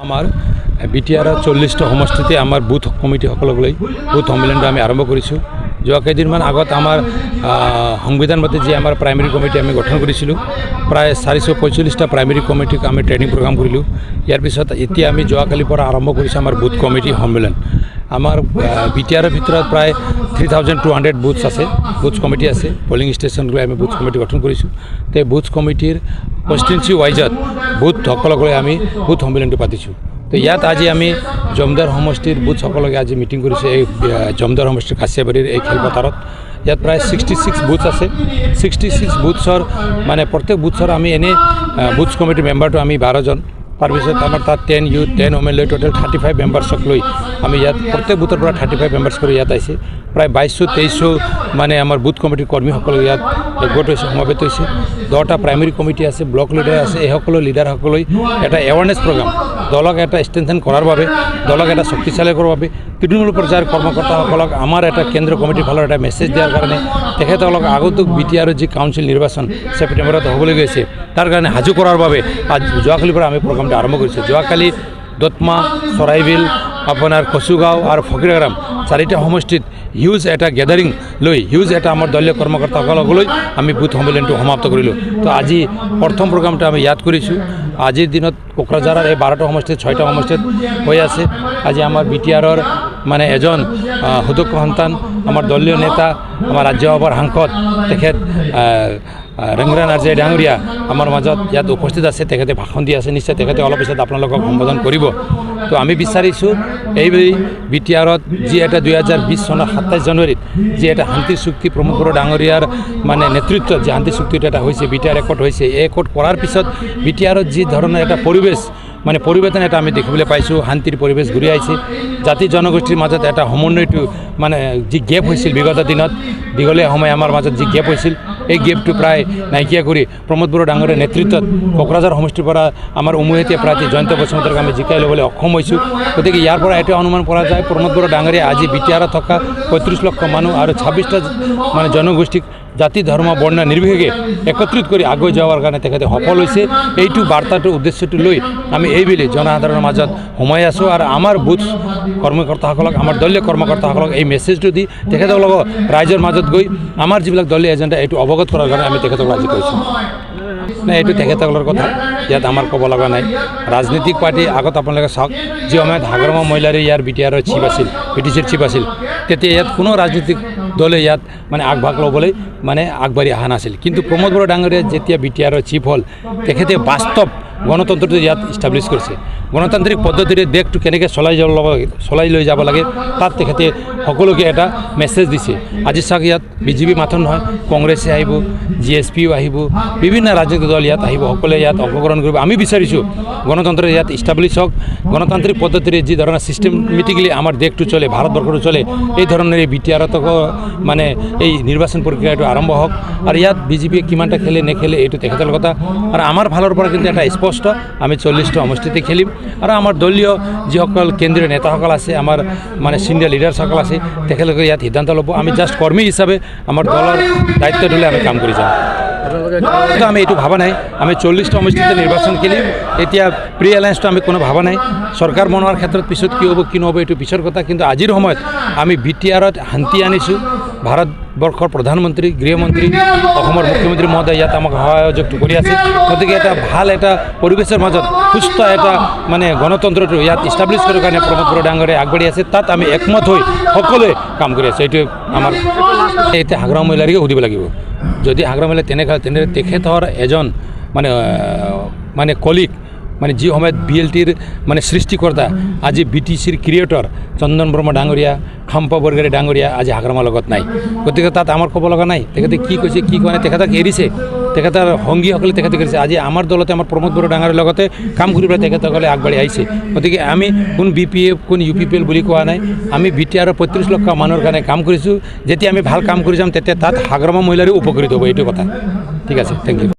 আমাৰ বিটিআৰ 40টা সমষ্টিতে আমাৰ বুথ কমিটিসকলক লৈ বুথ সম্মিলনটো আমি আৰম্ভ কৰিছোঁ। যোৱা কেইদিনমান আগত আমাৰ সংবিধানমতে যে আমাৰ প্ৰাইমেৰী কমিটি আমি গঠন কৰিছিলোঁ, প্ৰায় 445টা প্ৰাইমেৰী কমিটিক আমি ট্ৰেইনিং প্ৰগ্ৰাম কৰিলোঁ। ইয়াৰ পিছত এতিয়া আমি যোৱাকালিৰ পৰা আৰম্ভ কৰিছোঁ আমাৰ বুথ কমিটি সন্মিলন। আমাৰ বিটিআৰৰ ভিতৰত প্ৰায় 3200 বুথছ আছে, বুথ কমিটি আছে। পলিং ষ্টেচন লৈ আমি বুথ কমিটি গঠন কৰিছোঁ। তে বুথ কমিটিৰ কনষ্টিটুৱেঞ্চি ৱাইজত বুথসকলক লৈ আমি বুথ সন্মিলনটো পাতিছোঁ। তো ইয়াত আজি আমি জমদাৰ সমষ্টিৰ বুথসকলকে আজি মিটিং কৰিছোঁ। এই জমদাৰ সমষ্টিৰ কাছিয়াবাৰীৰ এই খেলপথাৰত ইয়াত প্ৰায় 66 বুথ আছে। 66 বুথছৰ মানে প্ৰত্যেক বুথছৰ আমি এনে বুথ কমিটিৰ মেম্বাৰটো আমি 12জন। তাৰপিছত আমাৰ তাত 10 ইউথ 10 ওমেন লৈ টোটেল 35 মেম্বাৰ্ছক লৈ আমি ইয়াত প্ৰত্যেক বুথৰ পৰা 35 মেম্বাৰ্ছ কৰি ইয়াত আহিছে। প্ৰায় 2200-2300 মানে আমাৰ বুথ কমিটিৰ কৰ্মীসকল ইয়াত একগোট হৈছে, সমবেত হৈছে। 10টা প্ৰাইমেৰী কমিটি আছে, ব্লক লিডাৰ আছে। এই সকলো লিডাৰসকললৈ এটা এৱাৰনেছ প্ৰগ্ৰাম, দলক এটা ষ্ট্ৰেংথেন কৰাৰ বাবে, দলক এটা শক্তিশালী কৰাৰ বাবে, তৃণমূল পৰ্যায়ৰ কৰ্মকৰ্তাসকলক আমাৰ এটা কেন্দ্ৰীয় কমিটিৰ ফালৰ এটা মেছেজ দিয়াৰ কাৰণে তেখেতসকলক আগন্তুক বিটিআৰৰ যি কাউন্সিল নিৰ্বাচন ছেপ্টেম্বৰত হ'বলৈ গৈছে তাৰ কাৰণে সাজু কৰাৰ বাবে যোৱাকালিৰ পৰা আমি প্ৰগ্ৰামটো আৰম্ভ কৰিছোঁ। যোৱাকালি দত্মা, চৰাইবিল, আপোনাৰ কচুগাঁও আৰু ফকীৰগাম 4টা সমষ্টিত হিউজ এটা গেডাৰিং লৈ হিউজ এটা আমাৰ দলীয় কৰ্মকৰ্তাসকলক লৈ আমি বুথ সন্মিলনটো সমাপ্ত কৰিলোঁ। তো আজি প্ৰথম প্ৰগ্ৰামটো আমি ইয়াত কৰিছোঁ। আজিৰ দিনত কোকৰাঝাৰৰ এই 12টা সমষ্টিত 6টা সমষ্টিত হৈ আছে। আজি আমাৰ বিটিআৰৰ মানে এজন সুদক্ষ সন্তান, আমাৰ দলীয় নেতা, আমাৰ ৰাজ্যসভাৰ সাংসদ তেখেত ৰেংৰা নাৰ্জী ডাঙৰীয়া আমাৰ মাজত ইয়াত উপস্থিত আছে। তেখেতে ভাষণ দি আছে, নিশ্চয় তেখেতে অলপ পিছত আপোনালোকক সম্বোধন কৰিব। তো আমি বিচাৰিছোঁ এই বিটিআৰত যি এটা 2020 চনৰ 27 জানুৱাৰীত যি এটা শান্তি চুক্তি প্ৰমোদ বড়ো ডাঙৰীয়াৰ মানে নেতৃত্বত যি শান্তি চুক্তিটো এটা হৈছে, বিটিআৰ একত হৈছে। এই একত কৰাৰ পিছত বিটিআৰত যি ধৰণৰ এটা পৰিৱেশ মানে পৰিৱৰ্তন এটা আমি দেখিবলৈ পাইছোঁ। শান্তিৰ পৰিৱেশ ঘূৰি আহিছে। জাতি জনগোষ্ঠীৰ মাজত এটা সমন্বয়টো মানে যি গেপ হৈছিল বিগত দিনত, দীঘলীয়া সময় আমাৰ মাজত যি গেপ হৈছিল, এই গেপটো প্ৰায় নাইকিয়া কৰি প্ৰমোদ বড়ো ডাঙৰীয়াৰ নেতৃত্বত কোকৰাঝাৰ সমষ্টিৰ পৰা আমাৰ উমৈহতীয়া প্ৰাৰ্থী জয়ন্ত বসুমতাৰীক আমি জিকাই ল'বলৈ অক্ষম হৈছোঁ। গতিকে ইয়াৰ পৰা এইটো অনুমান কৰা যায় প্ৰমোদ বড়ো ডাঙৰীয়া আজি বিটিআৰত থকা 35 লক্ষ মানুহ আৰু 26টা মানে জনগোষ্ঠীক জাতি ধৰ্ম বৰ্ণ নিৰ্বিশেষে একত্ৰিত কৰি আগুৱাই যোৱাৰ কাৰণে তেখেতে সফল হৈছে। এইটো বাৰ্তাটো উদ্দেশ্যটো লৈ আমি এইবেলি জনসাধাৰণৰ মাজত সোমাই আছোঁ আৰু আমাৰ বুথ কৰ্মকৰ্তাসকলক, আমাৰ দলীয় কৰ্মকৰ্তাসকলক এই মেছেজটো দি তেখেতসকলক ৰাইজৰ মাজত গৈ আমাৰ যিবিলাক দলীয় এজেণ্ডা এইটো অৱগত কৰাৰ কাৰণে আমি তেখেতসকলক আজি কৈছোঁ। নাই, এইটো তেখেতসকলৰ কথা, ইয়াত আমাৰ ক'ব লগা নাই। ৰাজনৈতিক পাৰ্টি আগত আপোনালোকে চাওক, যি সময়ত হাগ্ৰামা মহিলাৰী ইয়াৰ বিটিআৰৰ চিফ আছিল, পিটিচিৰ চিফ আছিল, তেতিয়া ইয়াত কোনো ৰাজনৈতিক দলে ইয়াত মানে আগভাগ ল'বলৈ মানে আগবাঢ়ি অহা নাছিল। কিন্তু প্ৰমোদ বড়ো ডাঙৰীয়া যেতিয়া বিটিআৰৰ চিফ হ'ল, তেখেতে বাস্তৱ গণতন্ত্ৰটো ইয়াত ইষ্টাব্লিছ কৰিছে। গণতান্ত্ৰিক পদ্ধতিৰে দেশটো কেনেকৈ চলাই লৈ যাব লাগে তাত তেখেতে সকলোকে এটা মেছেজ দিছে। আজি চাওক, ইয়াত বিজেপি মাথো নহয়, কংগ্ৰেছে আহিব, GSPও আহিব, বিভিন্ন ৰাজনৈতিক দল ইয়াত আহিব, সকলোৱে ইয়াত অংশগ্ৰহণ কৰিব। আমি বিচাৰিছোঁ গণতন্ত্ৰ ইয়াত ইষ্টাব্লিছ হওক, গণতান্ত্ৰিক পদ্ধতিৰে যি ধৰণৰ ছিষ্টেমেটিকলি আমাৰ দেশটো চলে, ভাৰতবৰ্ষটো চলে, এই ধৰণৰ এই বিটিআৰত মানে এই নিৰ্বাচন প্ৰক্ৰিয়াটো আৰম্ভ হওক। আৰু ইয়াত বিজেপিয়ে কিমানটা খেলে নেখেলে এইটো তেখেতৰ কথা। আৰু আমাৰ ফালৰ পৰা কিন্তু এটা স্পষ্ট, আমি 40টা সমষ্টিতে খেলিম। আৰু আমাৰ দলীয় যিসকল কেন্দ্ৰীয় নেতাসকল আছে, আমাৰ মানে ছিনিয়ৰ লিডাৰ্ছসকল আছে, তেখেতলোকে ইয়াত সিদ্ধান্ত ল'ব। আমি জাষ্ট কৰ্মী হিচাপে আমাৰ দলৰ দায়িত্ব দিলে আমি কাম কৰি যাম। আমি এইটো ভাবা নাই আমি 40টা সমষ্টিতে নিৰ্বাচন খেলিম। এতিয়া প্ৰি এলায়েন্সটো আমি কোনো ভাবা নাই। চৰকাৰ বনোৱাৰ ক্ষেত্ৰত পিছত কি হ'ব কি নহ'ব এইটো পিছৰ কথা। কিন্তু আজিৰ সময়ত আমি বিটিআৰত শান্তি আনিছোঁ। ভাৰতবৰ্ষৰ প্ৰধানমন্ত্ৰী, গৃহমন্ত্ৰী, অসমৰ মুখ্যমন্ত্ৰী মহোদয় ইয়াত আমাক সহযোগ কৰি আছে। গতিকে এটা ভাল এটা পৰিৱেশৰ মাজত সুস্থ এটা মানে গণতন্ত্ৰটো ইয়াত ইষ্টাব্লিছ কৰাৰ কাৰণে প্ৰমোদ বড়ো ডাঙৰীয়াই আগবাঢ়ি আছে। তাত আমি একমত হৈ সকলোৱে কাম কৰি আছোঁ। এইটোৱে আমাৰ এতিয়া হাগ্ৰামা মহিলাৰীকে সুধিব লাগিব। যদি হাগ্ৰামা মহিলা তেনে তেখেতৰ এজন মানে কলিগ, মানে যি সময়ত BLTৰ মানে সৃষ্টিকৰ্তা, আজি BTCৰ ক্ৰিয়েটৰ চন্দন ব্ৰহ্ম ডাঙৰীয়া, খাম্পা বৰগাৰী ডাঙৰীয়া আজি হাগ্ৰামাৰ লগত নাই। গতিকে তাত আমাৰ ক'ব লগা নাই তেখেতে কি কৈছে কি কোৱা নাই। তেখেতক এৰিছে, তেখেতৰ সংগীসকলে তেখেতে কৰিছে। আজি আমাৰ দলতে আমাৰ প্ৰমোদ বড়ো ডাঙৰীয়াৰ লগতে কাম কৰি পেলাই তেখেতসকলে আগবাঢ়ি আহিছে। গতিকে আমি কোন BPF কোন UPPL বুলি কোৱা নাই। আমি বিটিআৰৰ 35 লক্ষ মানুহৰ কাৰণে কাম কৰিছোঁ। যেতিয়া আমি ভাল কাম কৰি যাম তেতিয়া তাত হাগ্ৰামা মহিলাৰো উপকৃত হ'ব, এইটো কথা। ঠিক আছে, থেংক ইউ।